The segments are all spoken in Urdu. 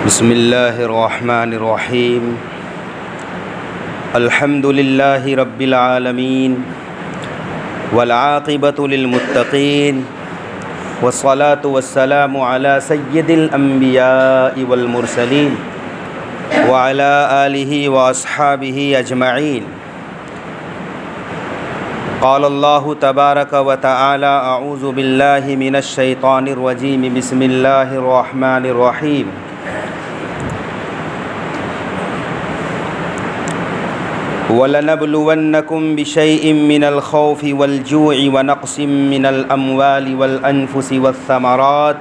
بسم اللہ الرحمن الرحیم الحمد للہ رب العالمین والعاقبۃ للمتقین والصلاة والسلام علی سید الانبیاء والمرسلین وعلی آلہ واصحابہ اجمعین۔ قال اللہ تبارک و تعالی اعوذ باللہ من الشیطان الرجیم بسم اللہ الرحمن الرحیم۔ وَلَنَبْلُوَنَّكُمْ بِشَيْءٍ مِّنَ الْخَوْفِ وَالْجُوعِ وَنَقْصٍ مِّنَ الْأَمْوَالِ وَالْأَنفُسِ وَالثَّمَرَاتِ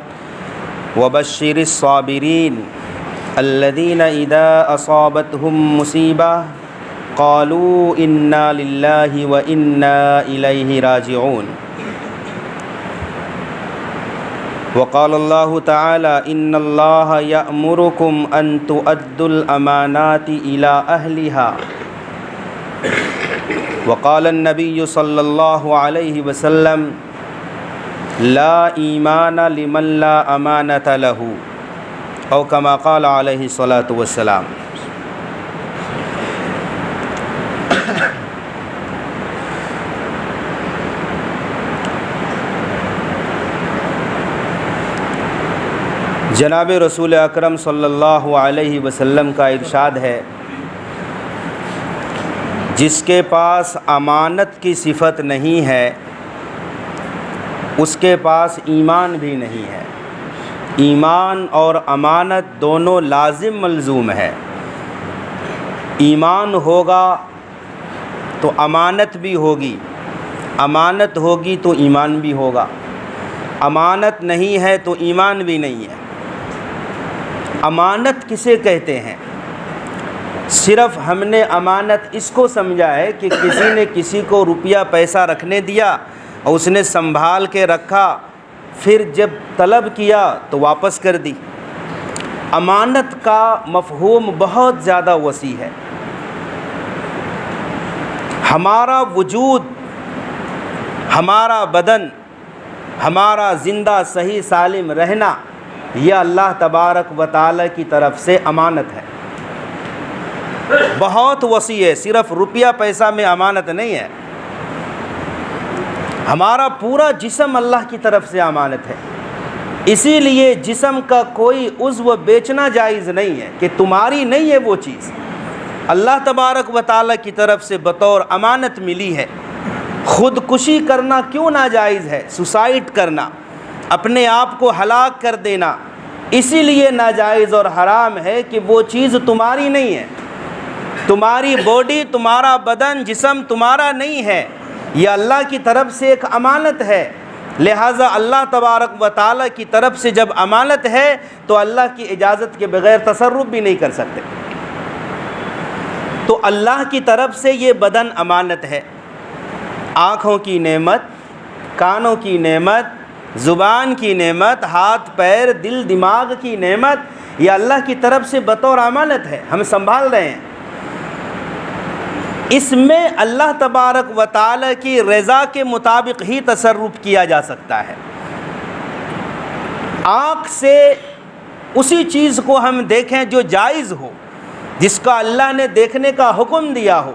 وَبَشِّرِ الصَّابِرِينَ الَّذِينَ إِذَا أَصَابَتْهُم مُّصِيبَةٌ قَالُوا إِنَّا لِلَّهِ وَإِنَّا إِلَيْهِ رَاجِعُونَ۔ وقال الله تعالى إن الله يأمركم أن تؤدوا الأمانات إلى أهلها۔ وقال النبي صلى الله عليه وسلم لا ایمان لمن لا امانة له، او كما قال عليه الصلاة والسلام۔ جناب رسول اکرم صلی اللہ علیہ وسلم کا ارشاد ہے، جس کے پاس امانت کی صفت نہیں ہے اس کے پاس ایمان بھی نہیں ہے۔ ایمان اور امانت دونوں لازم ملزوم ہے۔ ایمان ہوگا تو امانت بھی ہوگی، امانت ہوگی تو ایمان بھی ہوگا، امانت نہیں ہے تو ایمان بھی نہیں ہے۔ امانت کسے کہتے ہیں؟ صرف ہم نے امانت اس کو سمجھا ہے کہ کسی نے کسی کو روپیہ پیسہ رکھنے دیا اور اس نے سنبھال کے رکھا، پھر جب طلب کیا تو واپس کر دی۔ امانت کا مفہوم بہت زیادہ وسیع ہے۔ ہمارا وجود، ہمارا بدن، ہمارا زندہ صحیح سالم رہنا، یہ اللہ تبارک و تعالی کی طرف سے امانت ہے۔ بہت وسیع ہے، صرف روپیہ پیسہ میں امانت نہیں ہے۔ ہمارا پورا جسم اللہ کی طرف سے امانت ہے۔ اسی لیے جسم کا کوئی عضو بیچنا جائز نہیں ہے کہ تمہاری نہیں ہے وہ چیز، اللہ تبارک و تعالی کی طرف سے بطور امانت ملی ہے۔ خودکشی کرنا کیوں ناجائز ہے؟ سوسائڈ کرنا، اپنے آپ کو ہلاک کر دینا، اسی لیے ناجائز اور حرام ہے کہ وہ چیز تمہاری نہیں ہے۔ تمہاری باڈی، تمہارا بدن، جسم تمہارا نہیں ہے، یہ اللہ کی طرف سے ایک امانت ہے۔ لہٰذا اللہ تبارک و تعالی کی طرف سے جب امانت ہے تو اللہ کی اجازت کے بغیر تصرف بھی نہیں کر سکتے۔ تو اللہ کی طرف سے یہ بدن امانت ہے۔ آنکھوں کی نعمت، کانوں کی نعمت، زبان کی نعمت، ہاتھ پیر دل دماغ کی نعمت، یہ اللہ کی طرف سے بطور امانت ہے، ہم سنبھال رہے ہیں۔ اس میں اللہ تبارک و تعالی کی رضا کے مطابق ہی تصرف کیا جا سکتا ہے۔ آنکھ سے اسی چیز کو ہم دیکھیں جو جائز ہو، جس کا اللہ نے دیکھنے کا حکم دیا ہو،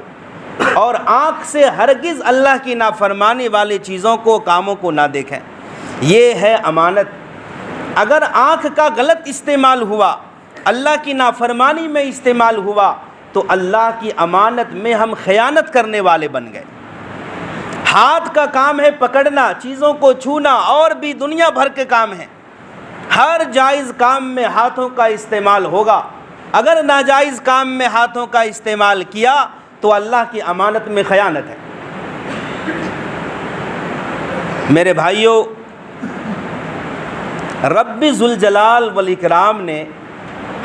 اور آنکھ سے ہرگز اللہ کی نافرمانی والی چیزوں کو، کاموں کو نہ دیکھیں، یہ ہے امانت۔ اگر آنکھ کا غلط استعمال ہوا، اللہ کی نافرمانی میں استعمال ہوا، تو اللہ کی امانت میں ہم خیانت کرنے والے بن گئے۔ ہاتھ کا کام ہے پکڑنا، چیزوں کو چھونا، اور بھی دنیا بھر کے کام ہیں۔ ہر جائز کام میں ہاتھوں کا استعمال ہوگا۔ اگر ناجائز کام میں ہاتھوں کا استعمال کیا تو اللہ کی امانت میں خیانت ہے۔ میرے بھائیوں، رب ذوالجلال والاکرام نے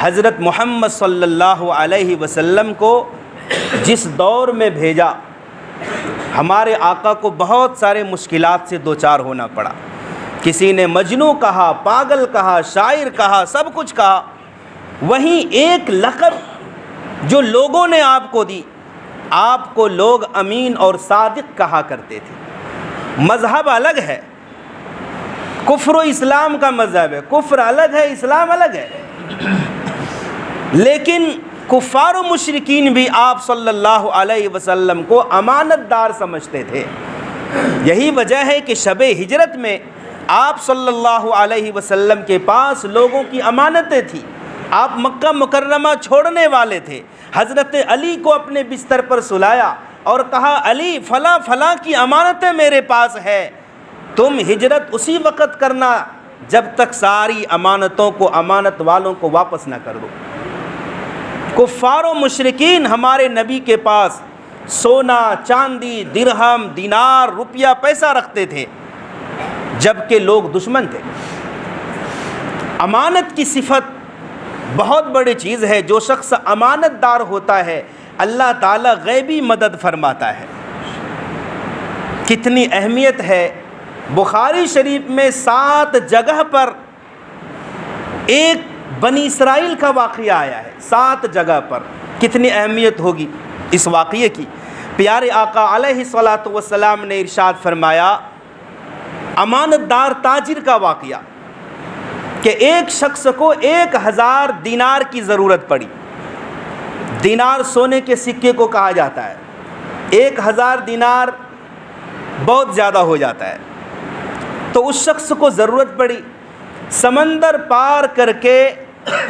حضرت محمد صلی اللہ علیہ وسلم کو جس دور میں بھیجا، ہمارے آقا کو بہت سارے مشکلات سے دوچار ہونا پڑا۔ کسی نے مجنوں کہا، پاگل کہا، شاعر کہا، سب کچھ کہا۔ وہیں ایک لقب جو لوگوں نے آپ کو دی، آپ کو لوگ امین اور صادق کہا کرتے تھے۔ مذہب الگ ہے، کفر و اسلام کا مذہب ہے، کفر الگ ہے، اسلام الگ ہے۔ لیکن کفار و مشرکین بھی آپ صلی اللہ علیہ وسلم کو امانت دار سمجھتے تھے۔ یہی وجہ ہے کہ شب ہجرت میں آپ صلی اللہ علیہ وسلم کے پاس لوگوں کی امانتیں تھیں۔ آپ مکہ مکرمہ چھوڑنے والے تھے۔ حضرت علی کو اپنے بستر پر سلایا اور کہا علی فلاں فلاں کی امانتیں میرے پاس ہے، تم ہجرت اسی وقت کرنا جب تک ساری امانتوں کو امانت والوں کو واپس نہ کر دو۔ کفار و مشرکین ہمارے نبی کے پاس سونا چاندی درہم دینار روپیہ پیسہ رکھتے تھے، جبکہ لوگ دشمن تھے۔ امانت کی صفت بہت بڑی چیز ہے۔ جو شخص امانت دار ہوتا ہے اللہ تعالیٰ غیبی مدد فرماتا ہے۔ کتنی اہمیت ہے، بخاری شریف میں 7 جگہ پر ایک بنی اسرائیل کا واقعہ آیا ہے، 7 جگہ پر۔ کتنی اہمیت ہوگی اس واقعے کی۔ پیارے آقا علیہ الصلاۃ والسلام نے ارشاد فرمایا، امانت دار تاجر کا واقعہ، کہ ایک شخص کو 1000 دینار کی ضرورت پڑی۔ دینار سونے کے سکے کو کہا جاتا ہے۔ 1000 دینار بہت زیادہ ہو جاتا ہے، تو اس شخص کو ضرورت پڑی۔ سمندر پار کر کے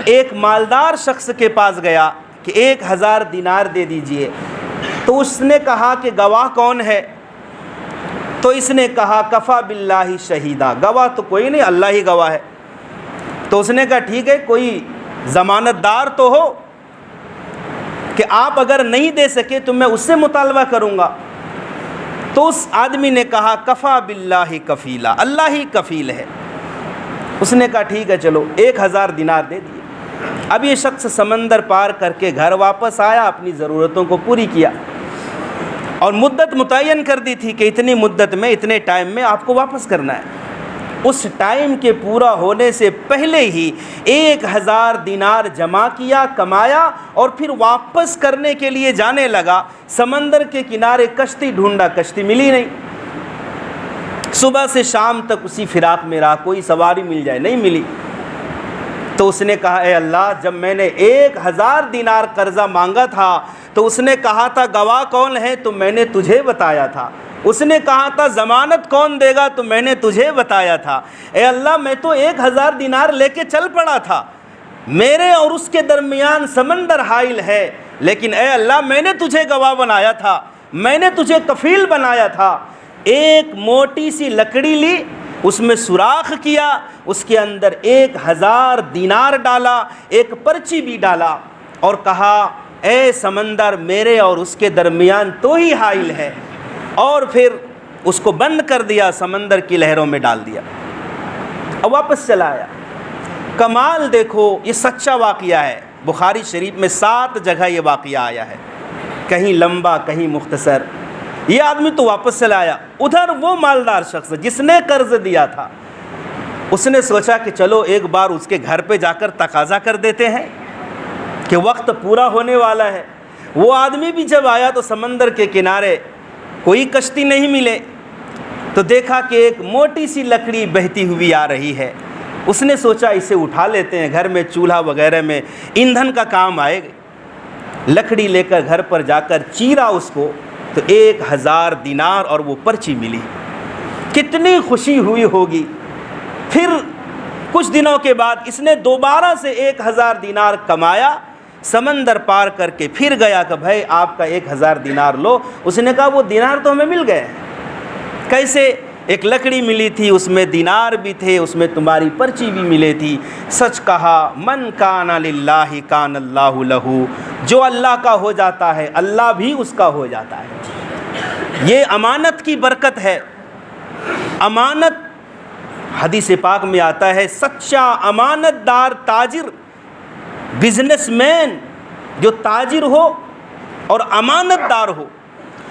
ایک مالدار شخص کے پاس گیا کہ 1000 دینار دے دیجئے۔ تو اس نے کہا کہ گواہ کون ہے؟ تو اس نے کہا کفا باللہ شہیدہ، گواہ تو کوئی نہیں، اللہ ہی گواہ ہے۔ تو اس نے کہا ٹھیک ہے، کوئی ضمانت دار تو ہو کہ آپ اگر نہیں دے سکے تو میں اس سے مطالبہ کروں گا۔ تو اس آدمی نے کہا کفا باللہ کفیلا، اللہ ہی کفیل ہے۔ اس نے کہا ٹھیک ہے چلو 1000 دینار دے دیے۔ اب یہ شخص سمندر پار کر کے گھر واپس آیا، اپنی ضرورتوں کو پوری کیا، اور مدت متعین کر دی تھی کہ اتنی مدت میں اتنے ٹائم میں آپ کو واپس کرنا ہے۔ اس ٹائم کے پورا ہونے سے پہلے ہی 1000 دینار جمع کیا، کمایا، اور پھر واپس کرنے کے لیے جانے لگا۔ سمندر کے کنارے کشتی ڈھونڈا، کشتی ملی نہیں۔ صبح سے شام تک اسی فراق میں رہا، کوئی سواری مل جائے، نہیں ملی۔ تو اس نے کہا اے اللہ، جب میں نے 1000 دینار قرضہ مانگا تھا تو اس نے کہا تھا گواہ کون ہے، تو میں نے تجھے بتایا تھا۔ اس نے کہا تھا ضمانت کون دے گا، تو میں نے تجھے بتایا تھا۔ اے اللہ، میں تو 1000 دینار لے کے چل پڑا تھا، میرے اور اس کے درمیان سمندر حائل ہے، لیکن اے اللہ میں نے تجھے گواہ بنایا تھا، میں نے تجھے کفیل بنایا تھا۔ ایک موٹی سی لکڑی لی، اس میں سوراخ کیا، اس کے اندر 1000 دینار ڈالا، ایک پرچی بھی ڈالا، اور کہا اے سمندر، میرے اور اس کے درمیان تو ہی حائل ہے، اور پھر اس کو بند کر دیا، سمندر کی لہروں میں ڈال دیا، اب واپس چلا آیا۔ کمال دیکھو، یہ سچا واقعہ ہے، بخاری شریف میں 7 جگہ یہ واقعہ آیا ہے، کہیں لمبا کہیں مختصر۔ یہ آدمی تو واپس چلا آیا۔ ادھر وہ مالدار شخص جس نے قرض دیا تھا، اس نے سوچا کہ چلو ایک بار اس کے گھر پہ جا کر تقاضا کر دیتے ہیں کہ وقت پورا ہونے والا ہے۔ وہ آدمی بھی جب آیا تو سمندر کے کنارے کوئی کشتی نہیں ملے، تو دیکھا کہ ایک موٹی سی لکڑی بہتی ہوئی آ رہی ہے۔ اس نے سوچا اسے اٹھا لیتے ہیں، گھر میں چولہا وغیرہ میں ایندھن کا کام آئے گا۔ لکڑی لے کر گھر پر جا کر چیرا اس کو، تو 1000 دینار اور وہ پرچی ملی۔ کتنی خوشی ہوئی ہوگی۔ پھر کچھ دنوں کے بعد اس نے دوبارہ سے 1000 دینار کمایا، سمندر پار کر کے پھر گیا کہ بھائی آپ کا 1000 دینار لو۔ اس نے کہا وہ دینار تو ہمیں مل گئے۔ کیسے؟ ایک لکڑی ملی تھی، اس میں دینار بھی تھے، اس میں تمہاری پرچی بھی ملے تھی۔ سچ کہا، من کان للہ کان اللہ لہ، جو اللہ کا ہو جاتا ہے اللہ بھی اس کا ہو جاتا ہے۔ یہ امانت کی برکت ہے۔ امانت، حدیث پاک میں آتا ہے، سچا امانت دار تاجر، بزنس مین جو تاجر ہو اور امانت دار ہو،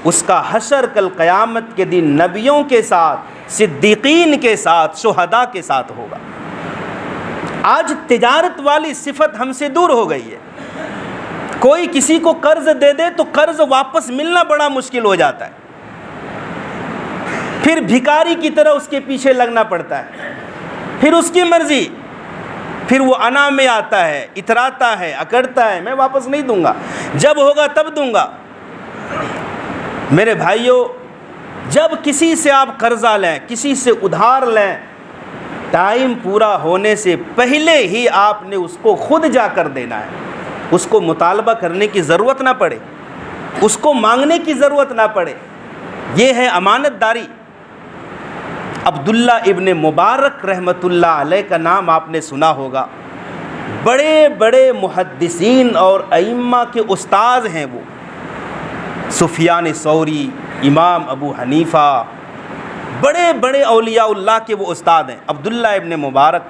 اس کا حشر کل قیامت کے دن نبیوں کے ساتھ، صدیقین کے ساتھ، شہداء کے ساتھ ہوگا۔ آج تجارت والی صفت ہم سے دور ہو گئی ہے۔ کوئی کسی کو قرض دے دے تو قرض واپس ملنا بڑا مشکل ہو جاتا ہے، پھر بھکاری کی طرح اس کے پیچھے لگنا پڑتا ہے، پھر اس کی مرضی، پھر وہ انا میں آتا ہے، اتراتا ہے، اکڑتا ہے، میں واپس نہیں دوں گا، جب ہوگا تب دوں گا۔ میرے بھائیوں، جب کسی سے آپ قرضہ لیں، کسی سے ادھار لیں، ٹائم پورا ہونے سے پہلے ہی آپ نے اس کو خود جا کر دینا ہے، اس کو مطالبہ کرنے کی ضرورت نہ پڑے، اس کو مانگنے کی ضرورت نہ پڑے۔ یہ ہے امانت داری۔ عبداللہ ابن مبارک رحمۃ اللہ علیہ کا نام آپ نے سنا ہوگا، بڑے بڑے محدثین اور ائمہ کے استاذ ہیں وہ، سفیان ثوری، امام ابو حنیفہ، بڑے بڑے اولیاء اللہ کے وہ استاد ہیں، عبداللہ ابن مبارک۔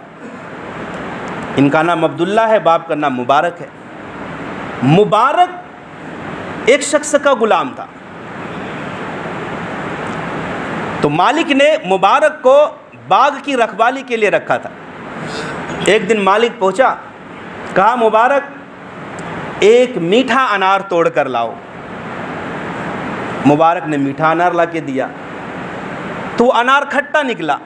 ان کا نام عبداللہ ہے، باپ کا نام مبارک ہے۔ مبارک ایک شخص کا غلام تھا، تو مالک نے مبارک کو باغ کی رکھوالی کے لیے رکھا تھا۔ ایک دن مالک پہنچا، کہا مبارک ایک میٹھا انار توڑ کر لاؤ۔ مبارک نے میٹھا انار لا کے دیا تو وہ انار کھٹا نکلا۔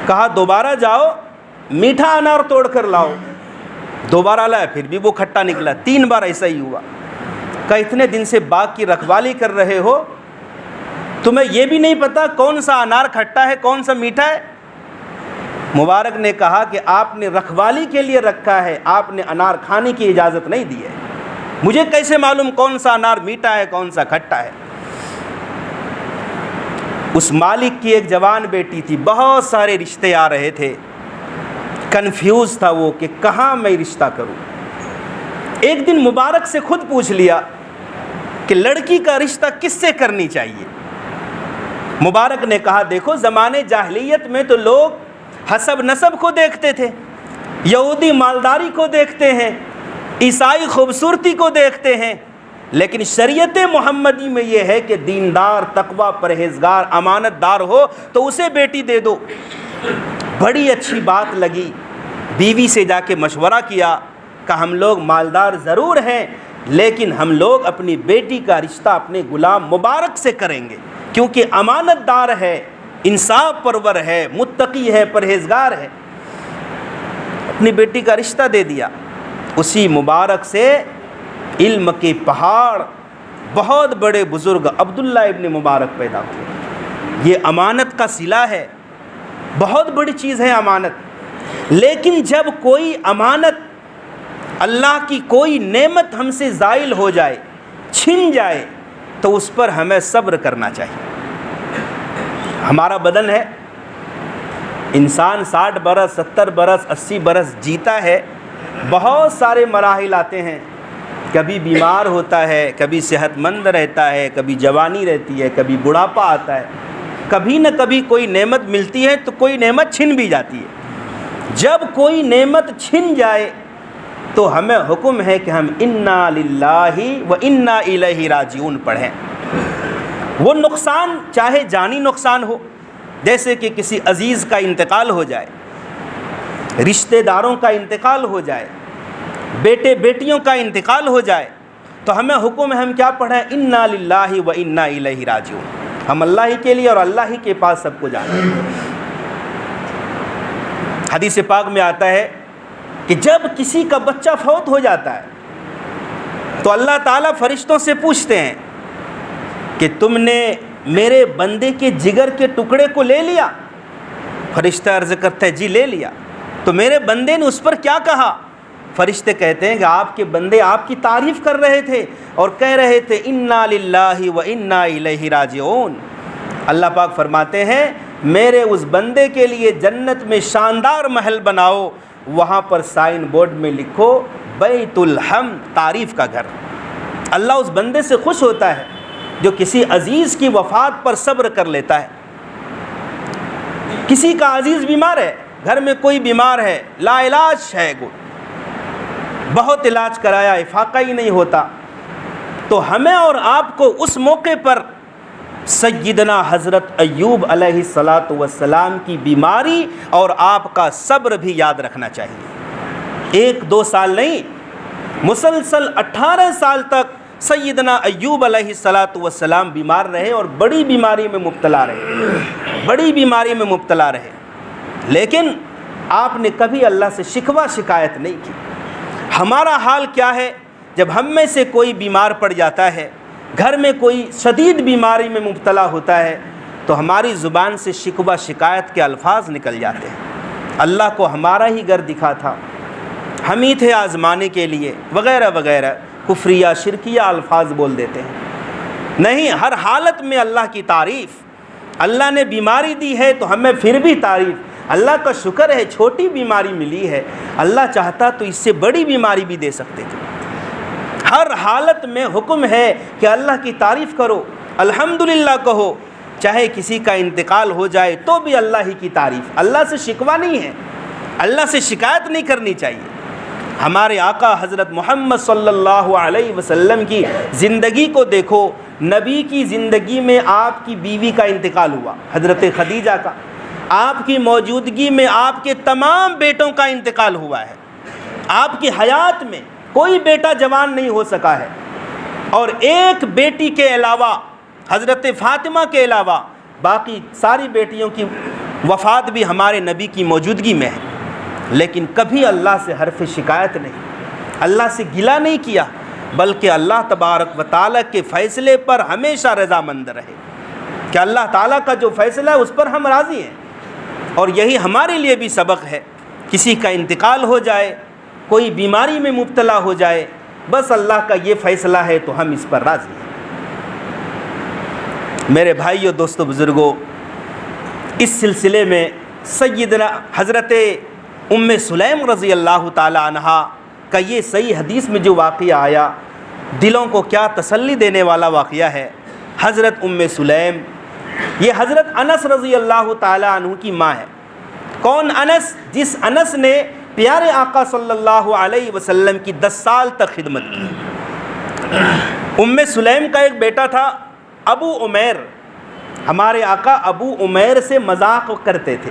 کہا دوبارہ جاؤ میٹھا انار توڑ کر لاؤ۔ دوبارہ لایا، پھر بھی وہ کھٹا نکلا۔ 3 بار ایسا ہی ہوا۔ کہا اتنے دن سے باغ کی رکھوالی کر رہے ہو، تمہیں یہ بھی نہیں پتا کون سا انار کھٹا ہے کون سا میٹھا ہے؟ مبارک نے کہا کہ آپ نے رکھوالی کے لیے رکھا ہے، آپ نے انار کھانے کی اجازت نہیں دی ہے، مجھے کیسے معلوم کون سا انار میٹھا ہے کون سا کھٹا ہے؟ اس مالک کی ایک جوان بیٹی تھی، بہت سارے رشتے آ رہے تھے، کنفیوز تھا وہ کہ کہاں میں رشتہ کروں۔ ایک دن مبارک سے خود پوچھ لیا کہ لڑکی کا رشتہ کس سے کرنی چاہیے؟ مبارک نے کہا دیکھو زمانے جاہلیت میں تو لوگ حسب نسب کو دیکھتے تھے، یہودی مالداری کو دیکھتے ہیں، عیسائی خوبصورتی کو دیکھتے ہیں، لیکن شریعت محمدی میں یہ ہے کہ دیندار، تقوی، پرہیزگار، امانت دار ہو تو اسے بیٹی دے دو۔ بڑی اچھی بات لگی، بیوی سے جا کے مشورہ کیا کہ ہم لوگ مالدار ضرور ہیں لیکن ہم لوگ اپنی بیٹی کا رشتہ اپنے غلام مبارک سے کریں گے، کیونکہ امانت دار ہے، انصاف پرور ہے، متقی ہے، پرہیزگار ہے۔ اپنی بیٹی کا رشتہ دے دیا۔ اسی مبارک سے علم کے پہاڑ، بہت بڑے بزرگ عبداللہ ابن مبارک پیدا ہوئے۔ یہ امانت کا صلہ ہے، بہت بڑی چیز ہے امانت۔ لیکن جب کوئی امانت، اللہ کی کوئی نعمت ہم سے زائل ہو جائے، چھن جائے، تو اس پر ہمیں صبر کرنا چاہیے۔ ہمارا بدن ہے، انسان 60 برس، 70 برس، 80 برس جیتا ہے، بہت سارے مراحل آتے ہیں، کبھی بیمار ہوتا ہے، کبھی صحت مند رہتا ہے، کبھی جوانی رہتی ہے، کبھی بڑھاپا آتا ہے، کبھی نہ کبھی کوئی نعمت ملتی ہے تو کوئی نعمت چھن بھی جاتی ہے۔ جب کوئی نعمت چھن جائے تو ہمیں حکم ہے کہ ہم انا للہ و انا الیہ راجعون پڑھیں۔ وہ نقصان چاہے جانی نقصان ہو، جیسے کہ کسی عزیز کا انتقال ہو جائے، رشتہ داروں کا انتقال ہو جائے، بیٹے بیٹیوں کا انتقال ہو جائے، تو ہمیں حکم ہے ہم کیا پڑھیں؟ انا للہ و انا الیہ راجعون۔ ہم اللہ ہی کے لیے اور اللہ ہی کے پاس سب کو جانا ہے۔ حدیث پاک میں آتا ہے کہ جب کسی کا بچہ فوت ہو جاتا ہے تو اللہ تعالیٰ فرشتوں سے پوچھتے ہیں کہ تم نے میرے بندے کے جگر کے ٹکڑے کو لے لیا؟ فرشتہ عرض کرتا ہے جی لے لیا۔ تو میرے بندے نے اس پر کیا کہا؟ فرشتے کہتے ہیں کہ آپ کے بندے آپ کی تعریف کر رہے تھے اور کہہ رہے تھے انا للہ و انا الیہ راجعون۔ اللہ پاک فرماتے ہیں میرے اس بندے کے لیے جنت میں شاندار محل بناؤ، وہاں پر سائن بورڈ میں لکھو بیت الحمد، تعریف کا گھر۔ اللہ اس بندے سے خوش ہوتا ہے جو کسی عزیز کی وفات پر صبر کر لیتا ہے۔ کسی کا عزیز بیمار ہے، گھر میں کوئی بیمار ہے، لا علاج ہے، بہت علاج کرایا، افاقہ ہی نہیں ہوتا، تو ہمیں اور آپ کو اس موقع پر سیدنا حضرت ایوب علیہ الصلاۃ والسلام کی بیماری اور آپ کا صبر بھی یاد رکھنا چاہیے۔ 1-2 سال نہیں، مسلسل 18 سال تک سیدنا ایوب علیہ الصلاۃ والسلام بیمار رہے اور بڑی بیماری میں مبتلا رہے، بڑی بیماری میں مبتلا رہے، لیکن آپ نے کبھی اللہ سے شکوہ شکایت نہیں کی۔ ہمارا حال کیا ہے جب ہم میں سے کوئی بیمار پڑ جاتا ہے، گھر میں کوئی شدید بیماری میں مبتلا ہوتا ہے، تو ہماری زبان سے شکوہ شکایت کے الفاظ نکل جاتے ہیں۔ اللہ کو ہمارا ہی گھر دکھا تھا، ہم ہی تھے آزمانے کے لیے، وغیرہ وغیرہ کفریہ شرکیہ الفاظ بول دیتے ہیں۔ نہیں، ہر حالت میں اللہ کی تعریف۔ اللہ نے بیماری دی ہے تو ہمیں پھر بھی تعریف، اللہ کا شکر ہے چھوٹی بیماری ملی ہے، اللہ چاہتا تو اس سے بڑی بیماری بھی دے سکتے تھے۔ ہر حالت میں حکم ہے کہ اللہ کی تعریف کرو، الحمدللہ کہو، چاہے کسی کا انتقال ہو جائے تو بھی اللہ ہی کی تعریف۔ اللہ سے شکوہ نہیں ہے، اللہ سے شکایت نہیں کرنی چاہیے۔ ہمارے آقا حضرت محمد صلی اللہ علیہ وسلم کی زندگی کو دیکھو، نبی کی زندگی میں آپ کی بیوی کا انتقال ہوا، حضرت خدیجہ کا، آپ کی موجودگی میں آپ کے تمام بیٹوں کا انتقال ہوا ہے، آپ کی حیات میں کوئی بیٹا جوان نہیں ہو سکا ہے، اور ایک بیٹی کے علاوہ، حضرت فاطمہ کے علاوہ باقی ساری بیٹیوں کی وفات بھی ہمارے نبی کی موجودگی میں ہے، لیکن کبھی اللہ سے حرف شکایت نہیں، اللہ سے گلہ نہیں کیا، بلکہ اللہ تبارک و تعالیٰ کے فیصلے پر ہمیشہ رضامند رہے کہ اللہ تعالیٰ کا جو فیصلہ ہے اس پر ہم راضی ہیں۔ اور یہی ہمارے لیے بھی سبق ہے، کسی کا انتقال ہو جائے، کوئی بیماری میں مبتلا ہو جائے، بس اللہ کا یہ فیصلہ ہے تو ہم اس پر راضی ہیں۔ میرے بھائیو، دوستو، بزرگوں، اس سلسلے میں سیدنا حضرت ام سلیم رضی اللہ تعالی عنہا کا یہ صحیح حدیث میں جو واقعہ آیا، دلوں کو کیا تسلی دینے والا واقعہ ہے۔ حضرت ام سلیم، یہ حضرت انس رضی اللہ تعالی عنہ کی ماں ہے۔ کون انس؟ جس انس نے پیارے آقا صلی اللہ علیہ وسلم کی 10 سال تک خدمت کی۔ ام سلیم کا ایک بیٹا تھا ابو عمیر۔ ہمارے آقا ابو عمیر سے مذاق کرتے تھے۔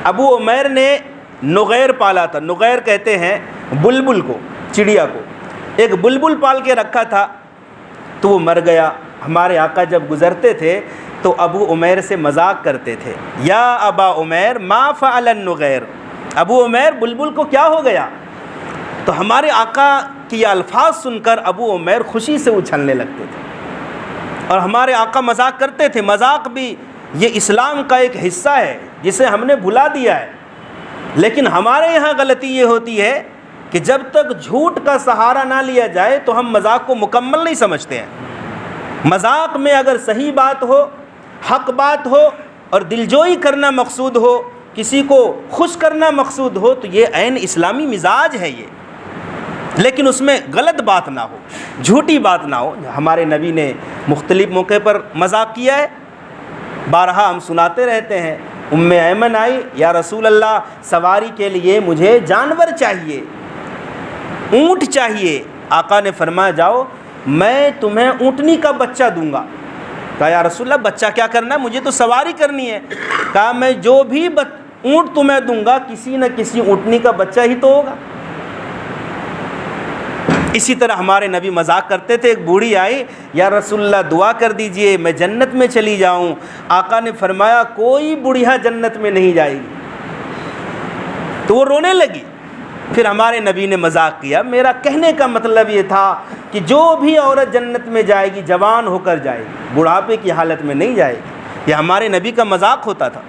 ابو عمیر نے نغیر پالا تھا، نغیر کہتے ہیں بلبل کو، چڑیا کو۔ ایک بلبل پال کے رکھا تھا تو وہ مر گیا۔ ہمارے آقا جب گزرتے تھے تو ابو عمیر سے مذاق کرتے تھے، یا ابا عمیر ما فعل النغیر، ابو عمیر بلبل کو کیا ہو گیا؟ تو ہمارے آقا کی یہ الفاظ سن کر ابو عمیر خوشی سے اچھلنے لگتے تھے، اور ہمارے آقا مذاق کرتے تھے۔ مذاق بھی یہ اسلام کا ایک حصہ ہے جسے ہم نے بھلا دیا ہے، لیکن ہمارے یہاں غلطی یہ ہوتی ہے کہ جب تک جھوٹ کا سہارا نہ لیا جائے تو ہم مذاق کو مکمل نہیں سمجھتے ہیں۔ مذاق میں اگر صحیح بات ہو، حق بات ہو، اور دلجوئی کرنا مقصود ہو، کسی کو خوش کرنا مقصود ہو، تو یہ عین اسلامی مزاج ہے یہ، لیکن اس میں غلط بات نہ ہو، جھوٹی بات نہ ہو۔ ہمارے نبی نے مختلف موقع پر مذاق کیا ہے، بارہا ہم سناتے رہتے ہیں۔ ام ایمن آئی، یا رسول اللہ سواری کے لیے مجھے جانور چاہیے، اونٹ چاہیے۔ آقا نے فرمایا جاؤ میں تمہیں اونٹنی کا بچہ دوں گا۔ کہا یا رسول اللہ بچہ کیا کرنا ہے، مجھے تو سواری کرنی ہے۔ کہا میں جو بھی اونٹ تمہیں دوں گا کسی نہ کسی اونٹنی کا بچہ ہی تو ہوگا۔ اسی طرح ہمارے نبی مذاق کرتے تھے۔ ایک بوڑھی آئی، یا رسول اللہ دعا کر دیجئے میں جنت میں چلی جاؤں۔ آقا نے فرمایا کوئی بوڑھیا جنت میں نہیں جائے گی، تو وہ رونے لگی۔ پھر ہمارے نبی نے مذاق کیا، میرا کہنے کا مطلب یہ تھا کہ جو بھی عورت جنت میں جائے گی جوان ہو کر جائے گی، بڑھاپے کی حالت میں نہیں جائے گی۔ یہ ہمارے نبی کا مذاق ہوتا تھا۔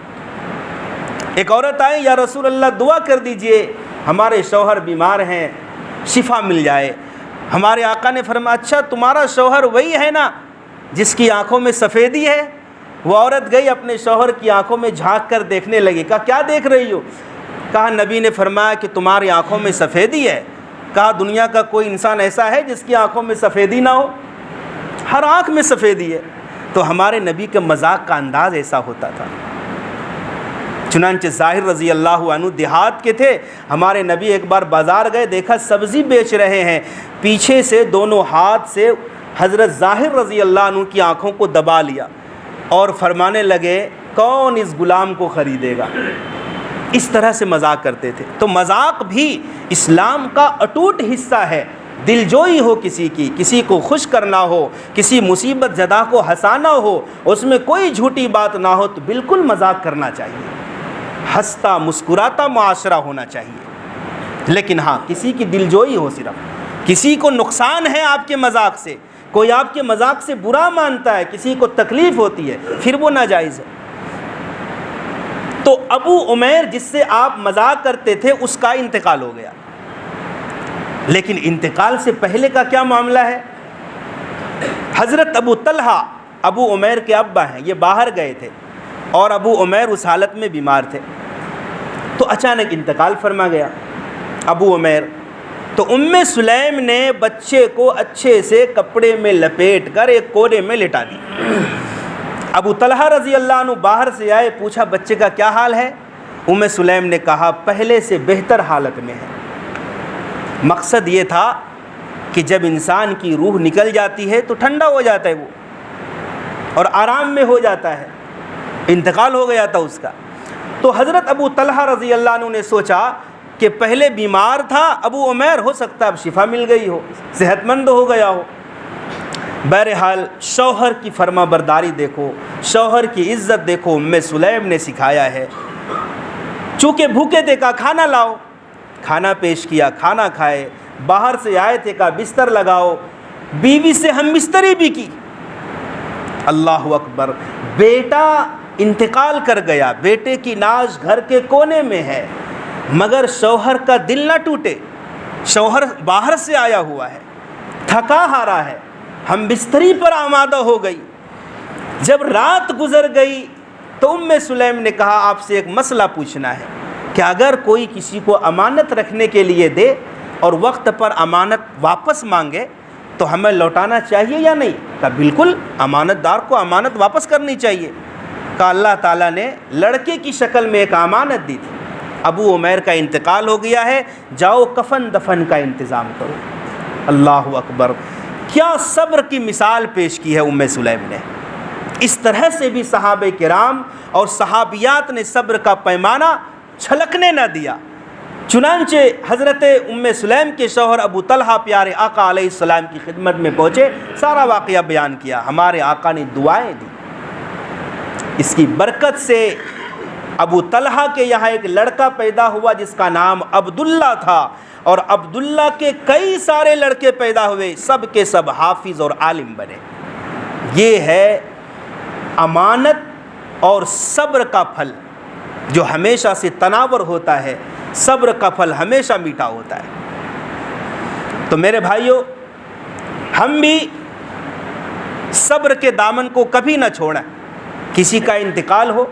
ایک عورت آئی، یا رسول اللہ دعا کر دیجئے ہمارے شوہر بیمار ہیں، شفا مل جائے۔ ہمارے آقا نے فرمایا اچھا تمہارا شوہر وہی ہے نا جس کی آنکھوں میں سفیدی ہے؟ وہ عورت گئی اپنے شوہر کی آنکھوں میں جھانک کر دیکھنے لگی۔ کہا کیا دیکھ رہی ہو؟ کہا نبی نے فرمایا کہ تمہاری آنکھوں میں سفیدی ہے۔ کہا دنیا کا کوئی انسان ایسا ہے جس کی آنکھوں میں سفیدی نہ ہو؟ ہر آنکھ میں سفیدی ہے۔ تو ہمارے نبی کے مذاق کا انداز ایسا ہوتا تھا۔ چنانچہ ظاہر رضی اللہ عنہ دیہات کے تھے۔ ہمارے نبی ایک بار بازار گئے، دیکھا سبزی بیچ رہے ہیں، پیچھے سے دونوں ہاتھ سے حضرت ظاہر رضی اللہ عنہ کی آنکھوں کو دبا لیا اور فرمانے لگے کون اس غلام کو خریدے گا؟ اس طرح سے مذاق کرتے تھے۔ تو مذاق بھی اسلام کا اٹوٹ حصہ ہے۔ دلجوئی ہو کسی کی، کسی کو خوش کرنا ہو، کسی مصیبت زدہ کو ہنسانا ہو، اس میں کوئی جھوٹی بات نہ ہو تو بالکل مذاق کرنا چاہیے۔ ہنستا مسکراتا معاشرہ ہونا چاہیے، لیکن ہاں کسی کی دلجوئی ہو، صرف کسی کو نقصان ہے آپ کے مذاق سے، کوئی آپ کے مذاق سے برا مانتا ہے، کسی کو تکلیف ہوتی ہے، پھر وہ ناجائز ہے۔ تو ابو عمیر جس سے آپ مذاق کرتے تھے اس کا انتقال ہو گیا، لیکن انتقال سے پہلے کا کیا معاملہ ہے؟ حضرت ابو طلحہ ابو عمیر کے ابا ہیں، یہ باہر گئے تھے اور ابو عمیر اس حالت میں بیمار تھے، تو اچانک انتقال فرما گیا ابو عمیر۔ تو ام سلیم نے بچے کو اچھے سے کپڑے میں لپیٹ کر ایک کونے میں لٹا دی۔ ابو طلحہ رضی اللہ عنہ باہر سے آئے، پوچھا بچے کا کیا حال ہے؟ ام سلیم نے کہا پہلے سے بہتر حالت میں ہے۔ مقصد یہ تھا کہ جب انسان کی روح نکل جاتی ہے تو ٹھنڈا ہو جاتا ہے وہ اور آرام میں ہو جاتا ہے، انتقال ہو گیا تھا اس کا۔ تو حضرت ابو طلحہ رضی اللہ عنہ نے سوچا کہ پہلے بیمار تھا ابو عمیر، ہو سکتا ہے اب شفا مل گئی ہو، صحت مند ہو گیا ہو۔ بہرحال شوہر کی فرما برداری دیکھو، شوہر کی عزت دیکھو، ام سلیم نے سکھایا ہے۔ چونکہ بھوکے تھے کہا کھانا لاؤ، کھانا پیش کیا، کھانا کھائے، باہر سے آئے تھے کہا بستر لگاؤ، بیوی سے ہم بستری بھی کی۔ اللہ اکبر، بیٹا انتقال کر گیا، بیٹے کی ناز گھر کے کونے میں ہے، مگر شوہر کا دل نہ ٹوٹے، شوہر باہر سے آیا ہوا ہے، تھکا ہارا ہے، ہم بستری پر آمادہ ہو گئی۔ جب رات گزر گئی تو ام سلیم نے کہا آپ سے ایک مسئلہ پوچھنا ہے کہ اگر کوئی کسی کو امانت رکھنے کے لیے دے اور وقت پر امانت واپس مانگے تو ہمیں لوٹانا چاہیے یا نہیں؟ کہا بالکل، امانت دار کو امانت واپس کرنی چاہیے۔ کہا اللہ تعالیٰ نے لڑکے کی شکل میں ایک امانت دی تھی، ابو عمیر کا انتقال ہو گیا ہے، جاؤ کفن دفن کا انتظام کرو۔ اللہ اکبر، کیا صبر کی مثال پیش کی ہے ام سلیم نے۔ اس طرح سے بھی صحابہ کرام اور صحابیات نے صبر کا پیمانہ چھلکنے نہ دیا۔ چنانچہ حضرت ام سلیم کے شوہر ابو طلحہ پیارے آقا علیہ السلام کی خدمت میں پہنچے، سارا واقعہ بیان کیا، ہمارے آقا نے دعائیں دی۔ اس کی برکت سے ابو طلحہ کے یہاں ایک لڑکا پیدا ہوا جس کا نام عبداللہ تھا، اور عبداللہ کے کئی سارے لڑکے پیدا ہوئے، سب کے سب حافظ اور عالم بنے۔ یہ ہے امانت اور صبر کا پھل جو ہمیشہ سے تناور ہوتا ہے، صبر کا پھل ہمیشہ میٹھا ہوتا ہے۔ تو میرے بھائیوں، ہم بھی صبر کے دامن کو کبھی نہ چھوڑیں۔ کسی کا انتقال ہو،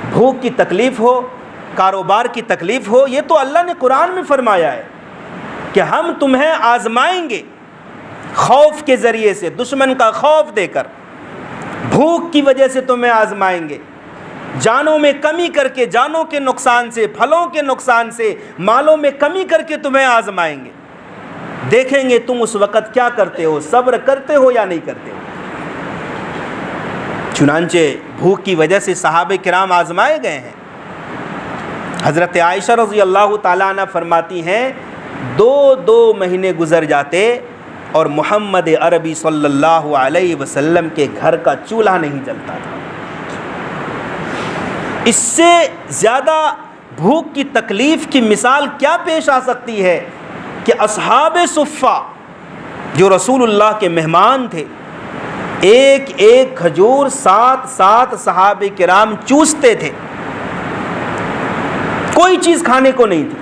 بھوک کی تکلیف ہو، کاروبار کی تکلیف ہو، یہ تو اللہ نے قرآن میں فرمایا ہے کہ ہم تمہیں آزمائیں گے خوف کے ذریعے سے، دشمن کا خوف دے کر، بھوک کی وجہ سے تمہیں آزمائیں گے، جانوں میں کمی کر کے، جانوں کے نقصان سے، پھلوں کے نقصان سے، مالوں میں کمی کر کے تمہیں آزمائیں گے، دیکھیں گے تم اس وقت کیا کرتے ہو، صبر کرتے ہو یا نہیں کرتے ہو۔ چنانچہ بھوک کی وجہ سے صحابہ کرام آزمائے گئے ہیں۔ حضرت عائشہ رضی اللہ تعالیٰ عنہ فرماتی ہیں 2 مہینے گزر جاتے اور محمد عربی صلی اللہ علیہ وسلم کے گھر کا چولہا نہیں جلتا تھا۔ اس سے زیادہ بھوک کی تکلیف کی مثال کیا پیش آ سکتی ہے کہ اصحاب صفہ جو رسول اللہ کے مہمان تھے، ایک ایک کھجور 7 صحابہ کرام چوستے تھے، کوئی چیز کھانے کو نہیں تھی۔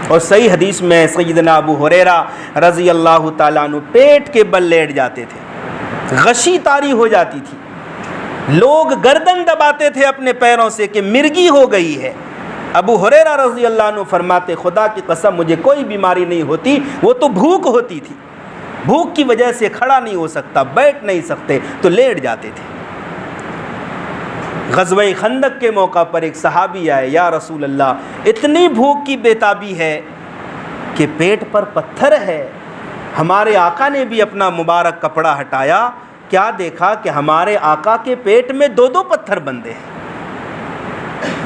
اور صحیح حدیث میں سیدنا ابو ہریرہ رضی اللہ تعالیٰ عنہ پیٹ کے بل لیٹ جاتے تھے، غشی طاری ہو جاتی تھی، لوگ گردن دباتے تھے اپنے پیروں سے کہ مرگی ہو گئی ہے۔ ابو ہریرہ رضی اللہ عنہ فرماتے خدا کی قسم مجھے کوئی بیماری نہیں ہوتی، وہ تو بھوک ہوتی تھی، بھوک کی وجہ سے کھڑا نہیں ہو سکتا، بیٹھ نہیں سکتے تو لیٹ جاتے تھے۔ غزوہ خندق کے موقع پر ایک صحابی آئے، یا رسول اللہ اتنی بھوک کی بیتابی ہے کہ پیٹ پر پتھر ہے۔ ہمارے آقا نے بھی اپنا مبارک کپڑا ہٹایا، کیا دیکھا کہ ہمارے آقا کے پیٹ میں 2 پتھر بندھے ہیں۔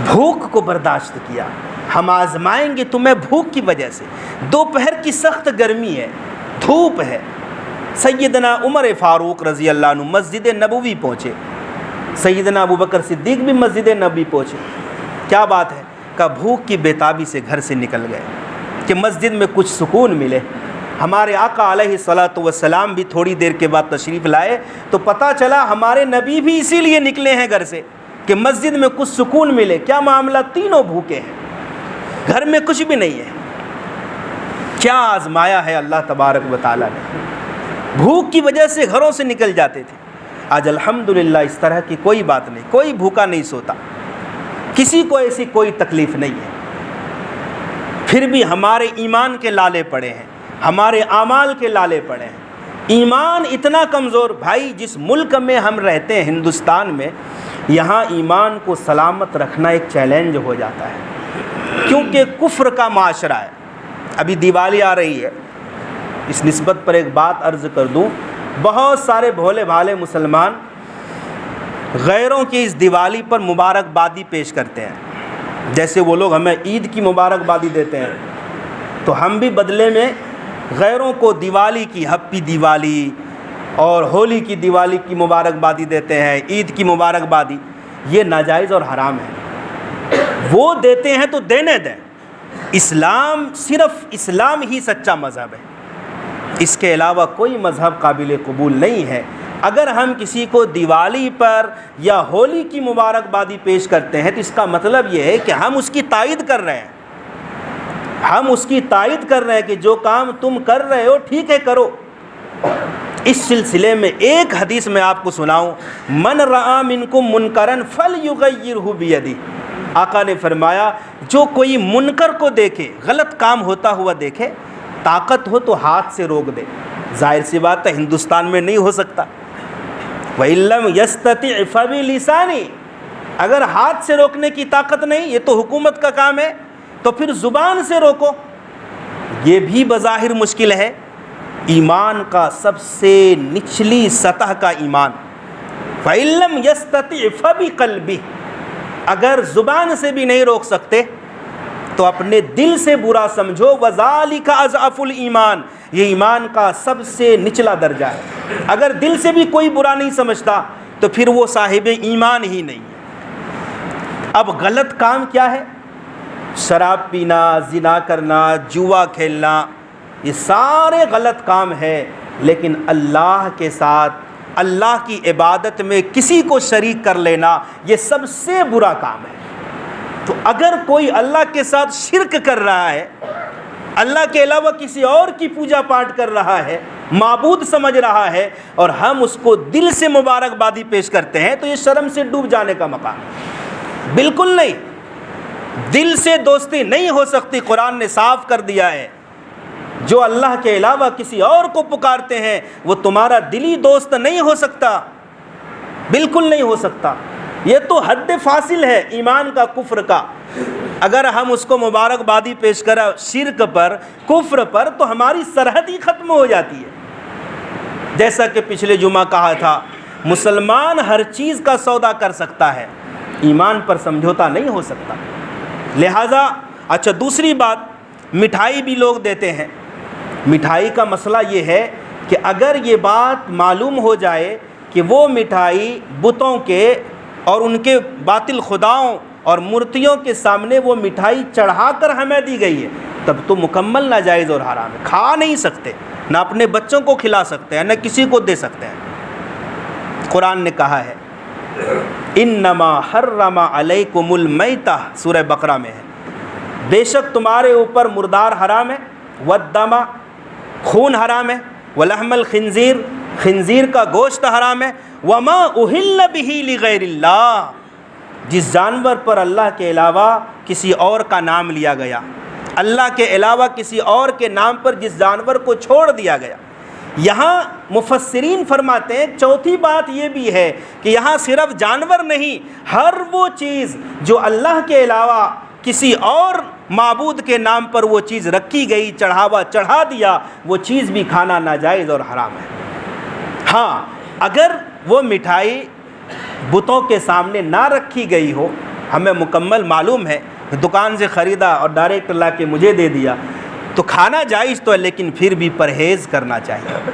بھوک کو برداشت کیا، ہم آزمائیں گے تمہیں بھوک کی وجہ سے، دوپہر کی سخت گرمی ہے، دھوپ ہے۔ سیدنا عمر فاروق رضی اللہ عنہ مسجد نبوی پہنچے، سیدنا ابو بکر صدیق بھی مسجد نبوی پہنچے، کیا بات ہے؟ کہ بھوک کی بیتابی سے گھر سے نکل گئے کہ مسجد میں کچھ سکون ملے۔ ہمارے آقا علیہ الصلاۃ والسلام بھی تھوڑی دیر کے بعد تشریف لائے تو پتہ چلا ہمارے نبی بھی اسی لیے نکلے ہیں گھر سے کہ مسجد میں کچھ سکون ملے۔ کیا معاملہ؟ تینوں بھوکے ہیں، گھر میں کچھ بھی نہیں ہے۔ کیا آزمایا ہے اللہ تبارک و تعالیٰ نے، بھوک کی وجہ سے گھروں سے نکل جاتے تھے۔ آج الحمدللہ اس طرح کی کوئی بات نہیں، کوئی بھوکا نہیں سوتا، کسی کو ایسی کوئی تکلیف نہیں ہے۔ پھر بھی ہمارے ایمان کے لالے پڑے ہیں، ہمارے اعمال کے لالے پڑے ہیں۔ ایمان اتنا کمزور، بھائی جس ملک میں ہم رہتے ہیں ہندوستان میں، یہاں ایمان کو سلامت رکھنا ایک چیلنج ہو جاتا ہے، کیونکہ کفر کا معاشرہ ہے۔ ابھی دیوالی آ رہی ہے، اس نسبت پر ایک بات عرض کر دوں، بہت سارے بھولے بھالے مسلمان غیروں کی اس دیوالی پر مبارکبادی پیش کرتے ہیں۔ جیسے وہ لوگ ہمیں عید کی مبارکبادی دیتے ہیں تو ہم بھی بدلے میں غیروں کو دیوالی کی ہیپی دیوالی اور ہولی کی دیوالی کی مبارکبادی دیتے ہیں، عید کی مبارکبادی۔ یہ ناجائز اور حرام ہے۔ وہ دیتے ہیں تو دینے دیں، اسلام صرف اسلام ہی سچا مذہب ہے، اس کے علاوہ کوئی مذہب قابل قبول نہیں ہے۔ اگر ہم کسی کو دیوالی پر یا ہولی کی مبارکبادی پیش کرتے ہیں تو اس کا مطلب یہ ہے کہ ہم اس کی تائید کر رہے ہیں، ہم اس کی تائید کر رہے ہیں کہ جو کام تم کر رہے ہو ٹھیک ہے کرو۔ اس سلسلے میں ایک حدیث میں آپ کو سناؤں، من رأى منکم منکرا فلیغیرہ بیدہ۔ آقا نے فرمایا جو کوئی منکر کو دیکھے، غلط کام ہوتا ہوا دیکھے، طاقت ہو تو ہاتھ سے روک دے۔ ظاہر سی بات ہے ہندوستان میں نہیں ہو سکتا۔ وَإِن لَّمْ يَسْتَطِعْ فَبِلِسَانِهِ، اگر ہاتھ سے روکنے کی طاقت نہیں، یہ تو حکومت کا کام ہے، تو پھر زبان سے روکو۔ یہ بھی بظاہر مشکل ہے۔ ایمان کا سب سے نچلی سطح کا ایمان، فَإِن لَّمْ يَسْتَطِعْ فَبِقَلْبِهِ، اگر زبان سے بھی نہیں روک سکتے تو اپنے دل سے برا سمجھو، وَذَلِكَ أَضْعَفُ الْإِيمَانِ، یہ ایمان کا سب سے نچلا درجہ ہے۔ اگر دل سے بھی کوئی برا نہیں سمجھتا تو پھر وہ صاحب ایمان ہی نہیں ہے۔ اب غلط کام کیا ہے؟ شراب پینا، زنا کرنا، جوا کھیلنا، یہ سارے غلط کام ہے، لیکن اللہ کے ساتھ اللہ کی عبادت میں کسی کو شریک کر لینا یہ سب سے برا کام ہے۔ تو اگر کوئی اللہ کے ساتھ شرک کر رہا ہے، اللہ کے علاوہ کسی اور کی پوجا پاٹ کر رہا ہے، معبود سمجھ رہا ہے، اور ہم اس کو دل سے مبارکبادی پیش کرتے ہیں تو یہ شرم سے ڈوب جانے کا مقام ہے۔ بالکل نہیں، دل سے دوستی نہیں ہو سکتی۔ قرآن نے صاف کر دیا ہے، جو اللہ کے علاوہ کسی اور کو پکارتے ہیں وہ تمہارا دلی دوست نہیں ہو سکتا، بالکل نہیں ہو سکتا۔ یہ تو حد فاصل ہے ایمان کا کفر کا۔ اگر ہم اس کو مبارکبادی پیش کریں شرک پر، کفر پر، تو ہماری سرحد ہی ختم ہو جاتی ہے۔ جیسا کہ پچھلے جمعہ کہا تھا، مسلمان ہر چیز کا سودا کر سکتا ہے، ایمان پر سمجھوتا نہیں ہو سکتا۔ لہٰذا اچھا دوسری بات، مٹھائی بھی لوگ دیتے ہیں۔ مٹھائی کا مسئلہ یہ ہے کہ اگر یہ بات معلوم ہو جائے کہ وہ مٹھائی بتوں کے اور ان کے باطل خداؤں اور مورتیوں کے سامنے وہ مٹھائی چڑھا کر ہمیں دی گئی ہے، تب تو مکمل ناجائز اور حرام ہے، کھا نہیں سکتے، نہ اپنے بچوں کو کھلا سکتے ہیں، نہ کسی کو دے سکتے ہیں۔ قرآن نے کہا ہے انما حرم علیکم المیتہ، سورہ بقرہ میں ہے، بے شک تمہارے اوپر مردار حرام ہے، والدم، خون حرام ہے، ولحم الخنزیر، خنزیر کا گوشت حرام ہے، وما اہل بہ لغیر اللہ، جس جانور پر اللہ کے علاوہ کسی اور کا نام لیا گیا، اللہ کے علاوہ کسی اور کے نام پر جس جانور کو چھوڑ دیا گیا۔ یہاں مفسرین فرماتے ہیں چوتھی بات یہ بھی ہے کہ یہاں صرف جانور نہیں، ہر وہ چیز جو اللہ کے علاوہ کسی اور معبود کے نام پر وہ چیز رکھی گئی، چڑھاوا چڑھا دیا، وہ چیز بھی کھانا ناجائز اور حرام ہے۔ ہاں اگر وہ مٹھائی بتوں کے سامنے نہ رکھی گئی ہو، ہمیں مکمل معلوم ہے، دکان سے خریدا اور ڈائریکٹ لا کے مجھے دے دیا، تو کھانا جائز تو ہے، لیکن پھر بھی پرہیز کرنا چاہیے۔